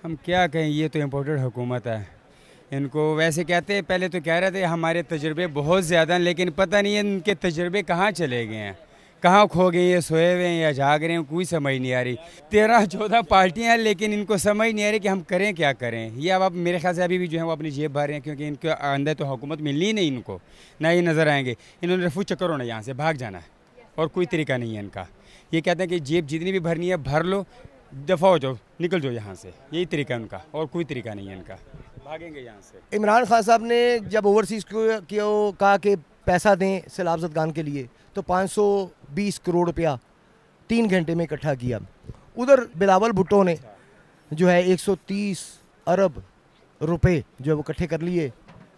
हम क्या कहें, ये तो इम्पोर्टेड हुकूमत है। इनको वैसे कहते हैं, पहले तो कह रहे थे हमारे तजुर्बे बहुत ज़्यादा हैं, लेकिन पता नहीं है इनके तजुर्बे कहाँ चले गए हैं, कहाँ खो गए, ये सोए हुए हैं या जाग रहे हैं, कोई समझ नहीं आ रही। 13-14 पार्टियां हैं, लेकिन इनको समझ नहीं आ रही कि हम करें क्या करें। ये अब मेरे ख्याल से अभी भी जो है वो अपनी जेब भर रहे हैं, क्योंकि इनके अंदर तो हुकूमत मिलनी ही नहीं इनको, ना ये नज़र आएंगे। इन्होंने रफू चक्कर होना, यहाँ से भाग जाना है और कोई तरीका नहीं है इनका। ये कहते हैं कि जेब जितनी भी भरनी है भर लो, दफ़ा हो जाओ, निकल जाओ यहाँ से, यही तरीका है उनका, और कोई तरीका नहीं है इनका, भागेंगे यहाँ से। इमरान खान साहब ने जब ओवरसीज़ को कहा कि पैसा दें सैलाब ज़दगान के लिए, तो 520 करोड़ रुपया 3 घंटे में इकट्ठा किया। उधर बिलावल भुट्टो ने जो है 130 अरब रुपए जो है वो इकट्ठे कर लिए,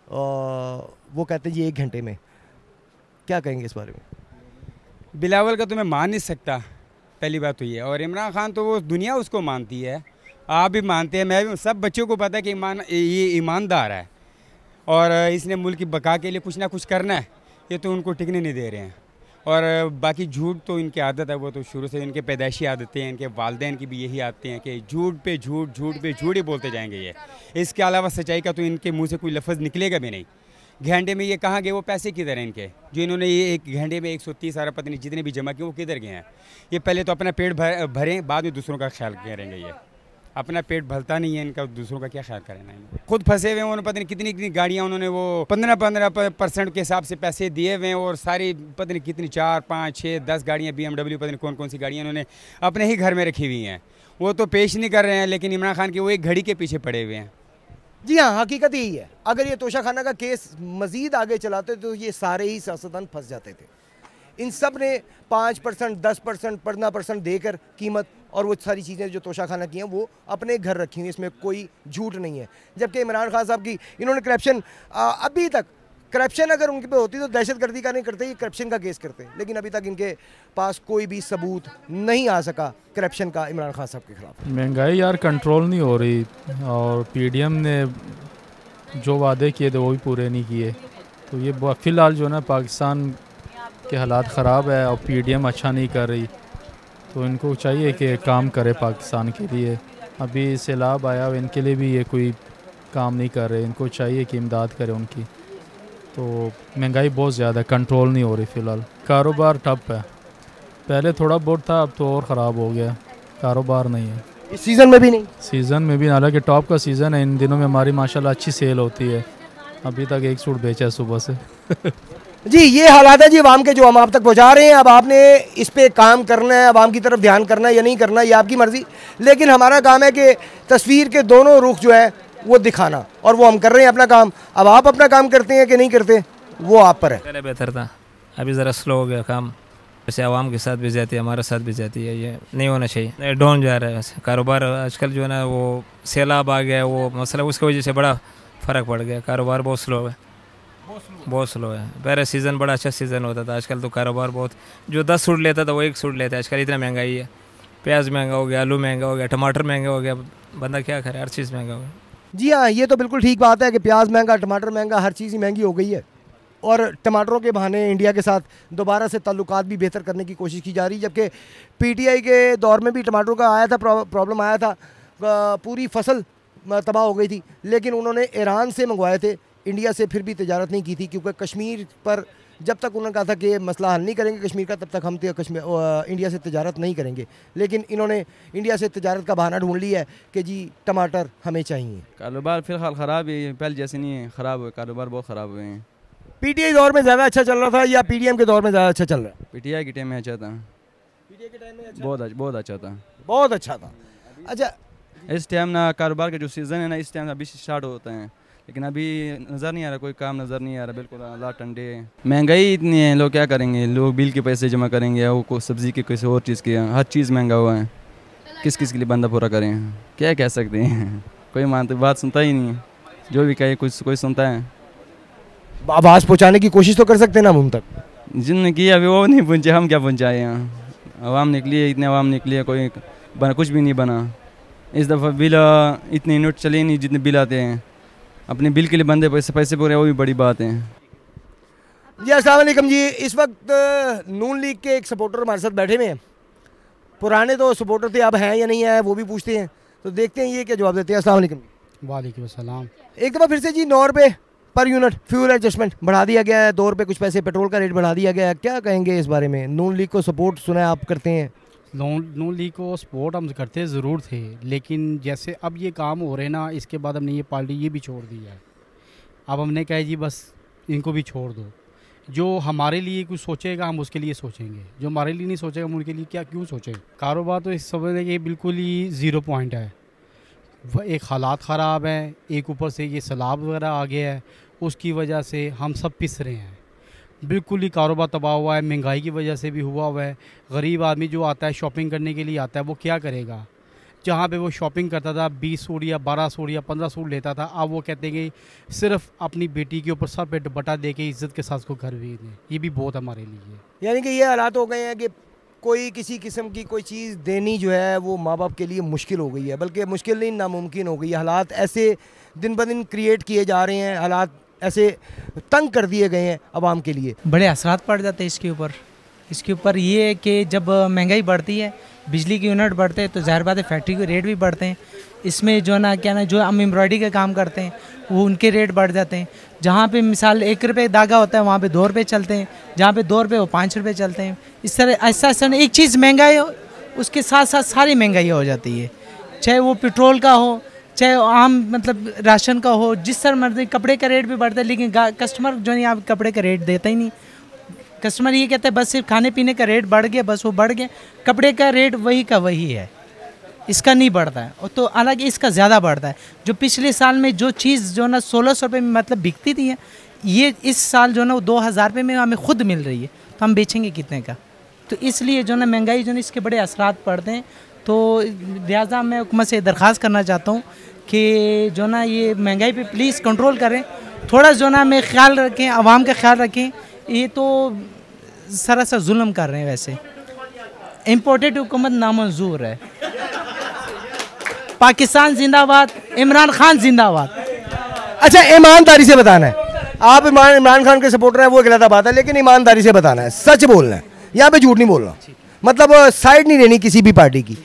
वो कहते हैं जी 1 घंटे में। क्या कहेंगे इस बारे में? बिलावल का तो मैं मान नहीं सकता, पहली बात तो ये। और इमरान खान तो वो दुनिया उसको मानती है, आप भी मानते हैं, मैं भी, सब बच्चों को पता है कि ये ईमानदार है और इसने मुल्क की बका के लिए कुछ ना कुछ करना है। ये तो उनको टिकने नहीं दे रहे हैं। और बाकी झूठ तो इनकी आदत है, वो तो शुरू से इनके पैदाइशी आदतें हैं, इनके वालिदैन की भी यही आदतें हैं कि झूठ पे झूठ, झूठ पे झूठ ही बोलते जाएंगे ये। इसके अलावा सच्चाई का तो इनके मुंह से कोई लफ्ज़ निकलेगा भी नहीं। घंटे में ये कहाँ गए, वो पैसे किधर हैं इनके, जो इन्होंने ये 1 घंटे में 130 अरब पता नहीं जितने भी जमा किए वो किधर गए हैं। ये पहले तो अपना पेट भरें, बाद में दूसरों का ख्याल करेंगे। ये अपना पेट भरता नहीं है इनका, दूसरों का क्या ख्याल करें। खुद फंसे हुए हैं, उन्होंने पता नहीं कितनी कितनी गाड़ियाँ, उन्होंने वो 15% के हिसाब से पैसे दिए हुए हैं, और सारी पता नहीं कितनी 4, 5, 6, 10 गाड़ियाँ BMW, पता नहीं कौन कौन सी गाड़ियाँ इन्होंने अपने ही घर में रखी हुई हैं। वो तो पेश नहीं कर रहे हैं, लेकिन इमरान खान के वो एक घड़ी के पीछे पड़े हुए हैं। जी हाँ, हकीकत यही है। अगर ये तोशाखाना का केस मज़ीद आगे चलाते तो ये सारे ही सियासतदान फंस जाते थे। इन सब ने 5%, 10%, 15% देकर कीमत और वो सारी चीज़ें जो तोशाखाना की हैं वो अपने घर रखी हुई, इसमें कोई झूठ नहीं है। जबकि इमरान खान साहब की इन्होंने करप्शन, अभी तक करप्शन अगर उनके पे होती तो दहशतगर्दी का नहीं करते, ये करप्शन का केस करते, लेकिन अभी तक इनके पास कोई भी सबूत नहीं आ सका करप्शन का इमरान खान साहब के खिलाफ। महंगाई यार कंट्रोल नहीं हो रही, और PDM ने जो वादे किए थे वो भी पूरे नहीं किए। तो ये फ़िलहाल जो है ना पाकिस्तान के हालात ख़राब है और PDM अच्छा नहीं कर रही, तो इनको चाहिए कि काम करे पाकिस्तान के लिए। अभी सैलाब आया, इनके लिए भी ये कोई काम नहीं कर रहे, इनको चाहिए कि इमदाद करे उनकी। तो महंगाई बहुत ज़्यादा कंट्रोल नहीं हो रही फ़िलहाल। कारोबार ठप है, पहले थोड़ा बहुत था, अब तो और ख़राब हो गया, कारोबार नहीं है। इस सीज़न में भी नहीं? सीज़न में भी, हालांकि टॉप का सीज़न है, इन दिनों में हमारी माशाल्लाह अच्छी सेल होती है। अभी तक 1 सूट बेचा है सुबह से। जी ये हालात है जी अवाम के, जो हम आप तक पहुंचा रहे हैं। अब आपने इस पे काम करना है, अवाम की तरफ ध्यान करना है या नहीं करना, ये आपकी मर्ज़ी, लेकिन हमारा काम है कि तस्वीर के दोनों रुख जो है वो दिखाना, और वो हम कर रहे हैं अपना काम। अब आप अपना काम करते हैं कि नहीं करते, वो आप पर है। पहले बेहतर था, अभी ज़रा स्लो हो गया काम। वैसे आवाम के साथ भी जाती है, हमारे साथ भी जाती है, ये नहीं होना चाहिए। डाउन जा रहा है वैसे कारोबार आजकल जो है ना, वो सैलाब आ गया, वो मसला, उसकी वजह से बड़ा फ़र्क पड़ गया। कारोबार बहुत स्लो है, बहुत स्लो है। पहले सीज़न बड़ा अच्छा सीज़न होता था, आजकल तो कारोबार बहुत, जो 10 सूट लेता था वो 1 सूट लेता है आजकल। इतना महंगाई है, प्याज महंगा हो गया, आलू महंगा हो गया, टमाटर महंगा हो गया, बंदा क्या करे, हर चीज़ महंगा हो गया। जी हाँ, ये तो बिल्कुल ठीक बात है कि प्याज महंगा, टमाटर महंगा, हर चीज़ ही महंगी हो गई है। और टमाटरों के बहाने इंडिया के साथ दोबारा से ताल्लुकात भी बेहतर करने की कोशिश की जा रही है। जबकि PTI के दौर में भी टमाटरों का आया था, प्रॉब्लम आया था, पूरी फसल तबाह हो गई थी, लेकिन उन्होंने ईरान से मंगवाए थे, इंडिया से फिर भी तिजारत नहीं की थी, क्योंकि कश्मीर पर जब तक उन्होंने कहा था कि मसला हल नहीं करेंगे कश्मीर का, तब तक हम इंडिया से तिजारत नहीं करेंगे। लेकिन इन्होंने इंडिया से तिजारत का बहाना ढूंढ लिया है कि जी टमाटर हमें चाहिए। कारोबार फिलहाल ख़राब है, पहले जैसे नहीं है, ख़राब हुए, कारोबार बहुत ख़राब हुए हैं। PTI दौर में ज़्यादा अच्छा चल रहा था या PDM के दौर में ज़्यादा अच्छा चल रहा है? PTI के टाइम में अच्छा था, PTI के टाइम में अच्छा, बहुत अच्छा था, बहुत अच्छा था। अच्छा, इस टाइम ना कारोबार का जो सीज़न है ना, इस टाइम अभी स्टार्ट होता है, लेकिन अभी नज़र नहीं आ रहा, कोई काम नज़र नहीं आ रहा, बिल्कुल हालात ठंडे हैं। महंगाई इतनी है, लोग क्या करेंगे, लोग बिल के पैसे जमा करेंगे, वो सब्ज़ी के किसी और चीज़ के, हर चीज़ महंगा हुआ है। किस किस के लिए बंदा पूरा करें, क्या कह सकते हैं। कोई मानते बात सुनता ही नहीं है, जो भी कहे कुछ कोई सुनता है। आवाज़ पहुँचाने की कोशिश तो कर सकते हैं ना उन तक, जिनने किया अभी वो नहीं पहुँचे, हम क्या पहुँचाए यहाँ। आवाम निकली है, इतने आवाम निकली है, कोई कुछ भी नहीं बना। इस दफ़ा बिल इतने नोट चले नहीं जितने बिल आते हैं, अपने बिल के लिए बंदे पैसे पूरे, वो भी बड़ी बात है। जी अस्सलाम वालेकुम जी। इस वक्त नून लीग के एक सपोर्टर हमारे साथ बैठे हुए हैं। पुराने तो सपोर्टर थे, अब हैं या नहीं है वो भी पूछते हैं। तो देखते हैं ये क्या जवाब देते हैं। अस्सलाम वालेकुम। वालेकुम सलाम। एक दफ़ा फिर से जी 9 रुपये पर यूनिट फ्यूल एडजस्टमेंट बढ़ा दिया गया है, 2 रुपये कुछ पैसे पेट्रोल का रेट बढ़ा दिया गया है, क्या कहेंगे इस बारे में? नून लीग को सपोर्ट सुना है आप करते हैं? नून लीग को सपोर्ट हम करते ज़रूर थे, लेकिन जैसे अब ये काम हो रहे हैं ना, इसके बाद हमने ये पार्टी ये भी छोड़ दी है। अब हमने कहा जी बस इनको भी छोड़ दो। जो हमारे लिए कुछ सोचेगा हम उसके लिए सोचेंगे, जो हमारे लिए नहीं सोचेगा हम उनके लिए क्या क्यों सोचें। कारोबार तो इस समझ के बिल्कुल ही 0 पॉइंट है। एक हालात ख़राब हैं, एक ऊपर से ये सैलाब वगैरह आ गया है, उसकी वजह से हम सब पिस रहे हैं। बिल्कुल ही कारोबार तबाह हुआ है, महंगाई की वजह से भी हुआ हुआ है। गरीब आदमी जो आता है शॉपिंग करने के लिए आता है, वो क्या करेगा? जहाँ पे वो शॉपिंग करता था 20 सूट या 12 सूट या 15 सूट लेता था, अब वो कहते हैं कि सिर्फ अपनी बेटी के ऊपर सर पे दुपट्टा दे के इज़्ज़त के साथ उसको घर भेज दें। ये भी बहुत हमारे लिए, यानी कि ये हालात हो गए हैं कि कोई किसी किस्म की कोई चीज़ देनी जो है वो माँ बाप के लिए मुश्किल हो गई है, बल्कि मुश्किल नहीं नामुमकिन हो गई है। हालात ऐसे दिन ब दिन क्रिएट किए जा रहे हैं, हालात ऐसे तंग कर दिए गए हैं आवाम के लिए। बड़े असरात पड़ जाते हैं इसके ऊपर ये है कि जब महंगाई बढ़ती है, बिजली के यूनिट बढ़ते हैं, तो ज़ाहिर बात है फैक्ट्री के रेट भी बढ़ते हैं। इसमें जो ना क्या ना जो हम एम्ब्रॉयडरी का काम करते हैं वो उनके रेट बढ़ जाते हैं। जहाँ पे मिसाल 1 रुपये धागा होता है वहाँ पे 2 रुपये चलते हैं, जहाँ पे 2 रुपये वो 5 रुपये चलते हैं। इस तरह ऐसा एक चीज़ महंगाई हो उसके साथ साथ सारी महंगाई हो जाती है, चाहे वो पेट्रोल का हो, चाहे आम मतलब राशन का हो, जिस तरह मर्जी। कपड़े का रेट भी बढ़ता है, लेकिन कस्टमर जो नहीं आप कपड़े का रेट देता ही नहीं। कस्टमर ये कहता है बस सिर्फ खाने पीने का रेट बढ़ गया, बस वो बढ़ गया, कपड़े का रेट वही का वही है, इसका नहीं बढ़ता है। और तो हालांकि इसका ज़्यादा बढ़ता है। जो पिछले साल में जो चीज़ जो ना 1600 रुपये में मतलब बिकती थी, ये इस साल जो ना वो 2000 रुपये में हमें खुद मिल रही है, तो हम बेचेंगे कितने का? तो इसलिए जो ना महंगाई जो ना इसके बड़े असरात पड़ते हैं। तो लिहाजा मैं हुकूमत से दरख्वास्त करना चाहता हूँ कि जो ना ये महंगाई पे प्लीज़ कंट्रोल करें, थोड़ा जो ना में ख्याल रखें, आवाम का ख्याल रखें। ये तो सरासर जुल्म कर रहे हैं। वैसे इम्पोर्टेड हुकूमत नामंजूर है। पाकिस्तान जिंदाबाद, इमरान खान जिंदाबाद। अच्छा, ईमानदारी से बताना है, आप इमरान खान के सपोर्टर हैं वो एक अलग बात है, लेकिन ईमानदारी से बताना है, सच बोलना है, यहाँ पे झूठ नहीं बोलना, मतलब साइड नहीं लेनी किसी भी पार्टी की।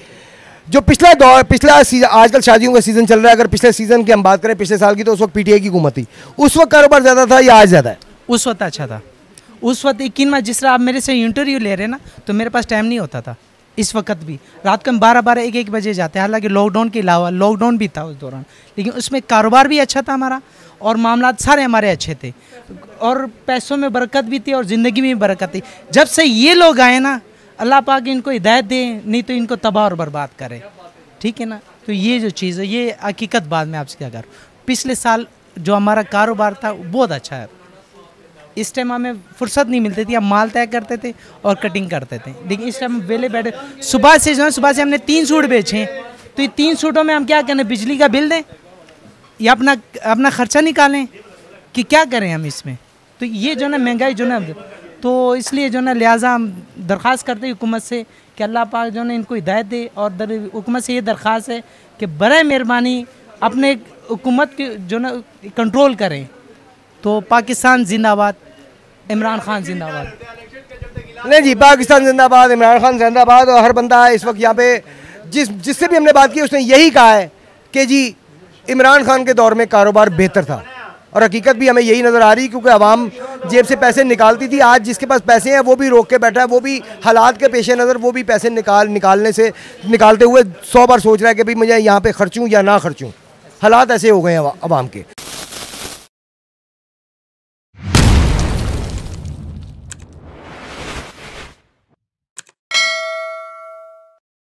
जो पिछला सीजन, आजकल शादियों का सीज़न चल रहा है, अगर पिछले सीज़न की हम बात करें, पिछले साल की, तो उस वक्त पीटीआई की हुकूमत थी, उस वक्त कारोबार ज़्यादा था या आज ज़्यादा है? उस वक्त अच्छा था। उस वक्त यकीन में जिस तरह आप मेरे से इंटरव्यू ले रहे हैं ना, तो मेरे पास टाइम नहीं होता था। इस वक्त भी रात को हम 12-12, 1-1 बजे जाते हैं। हालांकि लॉकडाउन के अलावा लॉकडाउन भी था उस दौरान, लेकिन उसमें कारोबार भी अच्छा था हमारा और मामलात सारे हमारे अच्छे थे और पैसों में बरकत भी थी और ज़िंदगी में भी बरकत थी। जब से ये लोग आए ना, अल्लाह पाक इनको हिदायत दे, नहीं तो इनको तबाह और बर्बाद करे, ठीक है ना। तो ये जो चीज़ है, ये हकीकत बात में आपसे क्या कर, पिछले साल जो हमारा कारोबार था बहुत अच्छा है। इस टाइम हमें फुर्सत नहीं मिलती थी, हम माल तय करते थे और कटिंग करते थे, लेकिन इस टाइम वेले बैठे सुबह से हमने 3 सूट बेचे हैं, तो ये 3 सूटों में हम क्या करें? बिजली का बिल दें या अपना खर्चा निकालें कि क्या करें हम इसमें? तो ये जो ना महंगाई जो ना, तो इसलिए जो ना लिहाजा हम दरख्वास्त करते हैं हुकूमत से कि अल्लाह पाक जो ना इनको हिदायत दे। और हुकूमत से ये दरख्वास्त है कि बराए मेहरबानी अपने हुकूमत की जो ना कंट्रोल करें। तो पाकिस्तान जिंदाबाद, इमरान खान जिंदाबाद। नहीं जी, पाकिस्तान जिंदाबाद, इमरान खान जिंदाबाद। और हर बंदा इस वक्त यहाँ पे जिससे भी हमने बात की उसने यही कहा है कि जी इमरान खान के दौर में कारोबार बेहतर था, और हकीकत भी हमें यही नज़र आ रही है, क्योंकि आवाम जेब से पैसे निकालती थी। आज जिसके पास पैसे हैं वो भी रोक के बैठा है, वो भी हालात के पेश नज़र वो भी पैसे निकालते हुए 100 बार सोच रहा है कि भाई मुझे यहाँ पे खर्चूँ या ना खर्चूँ। हालात ऐसे हो गए हैं आवाम के।